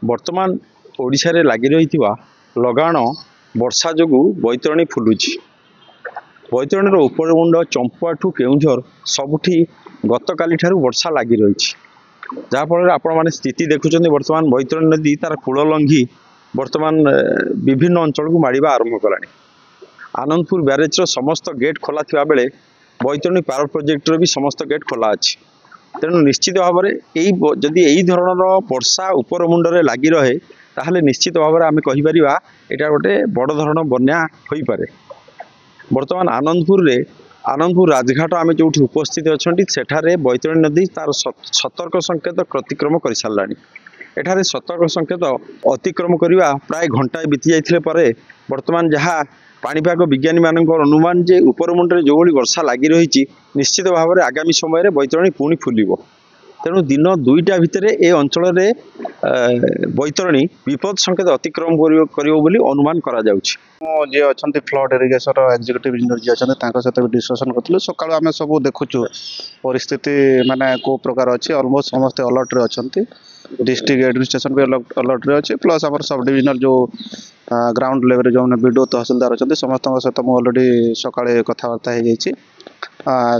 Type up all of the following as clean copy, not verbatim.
ବର୍ତ୍ତମାନ ଓଡ଼ିଶାରେ ଲାଗି ରହିଥିବା ଲଗାଣ ବର୍ଷା ଯୋଗୁଁ ବୈତରଣୀ ଫୁଲୁଛି। ବୈତରଣୀର ଉପରମୁଣ୍ଡ ଚମ୍ପୁଆଠୁ କେଉଁଝର ସବୁଠି ଗତକାଲିଠାରୁ ବର୍ଷା ଲାଗି ରହିଛି, ଯାହାଫଳରେ ଆପଣମାନେ ସ୍ଥିତି ଦେଖୁଛନ୍ତି। ବର୍ତ୍ତମାନ ବୈତରଣୀ ନଦୀ ତାର କୂଳ ଲଙ୍ଘି ବର୍ତ୍ତମାନ ବିଭିନ୍ନ ଅଞ୍ଚଳକୁ ମାଡ଼ିବା ଆରମ୍ଭ କଲାଣି। ଆନନ୍ଦପୁର ବ୍ୟାରେଜର ସମସ୍ତ ଗେଟ୍ ଖୋଲା ଥିବା ବେଳେ ବୈତରଣୀ ପାୱାର ପ୍ରୋଜେକ୍ଟର ବି ସମସ୍ତ ଗେଟ୍ ଖୋଲା ଅଛି। ତେଣୁ ନିଶ୍ଚିତ ଭାବରେ ଯଦି ଏହି ଧରଣର ବର୍ଷା ଉପର ମୁଣ୍ଡରେ ଲାଗି ରହେ ତାହେଲେ ନିଶ୍ଚିତ ଭାବରେ ଆମେ କହିପାରିବା ଏଇଟା ଗୋଟେ ବଡ଼ ଧରଣ ବନ୍ୟା ହୋଇପାରେ। ବର୍ତ୍ତମାନ ଆନନ୍ଦପୁର ରାଜଘାଟ ଆମେ ଯେଉଁଠି ଉପସ୍ଥିତ ଅଛନ୍ତି ସେଠାରେ ବୈତରଣୀ ନଦୀ ତାର ସତର୍କ ସଂକେତ ଅତିକ୍ରମ କରିସାରିଲାଣି। ଏଠାରେ ସତର୍କ ସଂକେତ ଅତିକ୍ରମ କରିବା ପ୍ରାୟ ଘଣ୍ଟାଏ ବିତି ଯାଇଥିଲେ ପରେ ବର୍ତ୍ତମାନ ଯାହା ପାଣିପାଗ ବିଜ୍ଞାନୀମାନଙ୍କର ଅନୁମାନ ଯେ ଉପରମୁଣ୍ଡରେ ଯେଉଁଭଳି ବର୍ଷା ଲାଗି ରହିଛି ନିଶ୍ଚିତ ଭାବରେ ଆଗାମୀ ସମୟରେ ବୈତରଣୀ ପୁଣି ଫୁଲିବ। ତେଣୁ ଦିନ 2ଟା ଭିତରେ ଏ ଅଞ୍ଚଳରେ ବୈତରଣୀ ବିପଦ ସଂକେତ ଅତିକ୍ରମ କରିବ ବୋଲି ଅନୁମାନ କରାଯାଉଛି। ଯିଏ ଅଛନ୍ତି ଫ୍ଲଡ୍ ଇରିଗେସନର ଏକ୍ଜିକ୍ୟୁଟିଭ ଇଞ୍ଜିନିୟର ଯିଏ ଅଛନ୍ତି ତାଙ୍କ ସହିତ ବି ଡିସ୍କସନ୍ କରିଥିଲୁ। ସକାଳୁ ଆମେ ସବୁ ଦେଖୁଛୁ ପରିସ୍ଥିତି ମାନେ କେଉଁ ପ୍ରକାର ଅଛି। ଅଲମୋଷ୍ଟ ସମସ୍ତେ ଆଲର୍ଟରେ ଅଛନ୍ତି। डिस्ट्रिक्ट एडमिनिस्ट्रेशन भी अलर्ट अच्छे प्लस आम सब डिविजनल जो ग्राउंड लेवल जो बीडीओ तहसिलदार अच्छा समस्त सहित मुझे अलरेडी सकाଳେ कथबार्ता हो जाइए।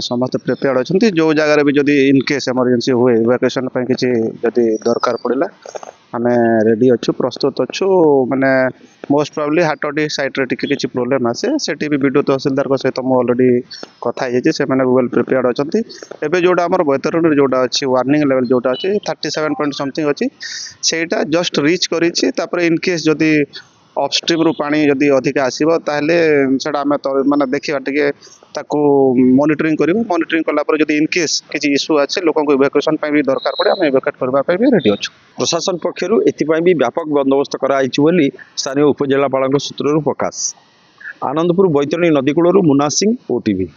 समस्त प्रिपेयर्ड अच्छा जो जगार भी जब इनकेस एमरजेंसी हुए इवाकुएसन किसी जदि दरकार पड़ा आम रेडी अच्छु प्रस्तुत अच्छु माने मोस्ट प्रोबेबली हाटडी साइड रे किसी प्रोब्लेम आसे से बीडीओ तहसिलदार सहित मुझे अलरेडी कथी से वेल प्रिपेयर्ड अच्छा। एवं जोटा आम बैतरणी जोटा अच्छी वार्निंग लेवल जोटा अच्छी 37 पॉइंट समथिंग अच्छी सेटा जस्ट रिच कर इनकेस जदि अपस्ट्रीम रु पानी जदि अधिक आसो ताहले सेटा आम माने देखा टे मॉनिटरिंग करूँ। मॉनिटरिंग कलापर जदि इनकेस किसी इश्यू अच्छे लोक इवाकुएसन भी दरकार पड़े आम इवाकुएट करने भी रेडी अच्छु। प्रशासन पक्षर एथिपाई भी व्यापक बंदोबस्त कराई स्थानीय उपजिलापाल सूत्रु प्रकाश। आनंदपुर बैतरणी नदीकूल मुन्ना सिंह, ओटीवी।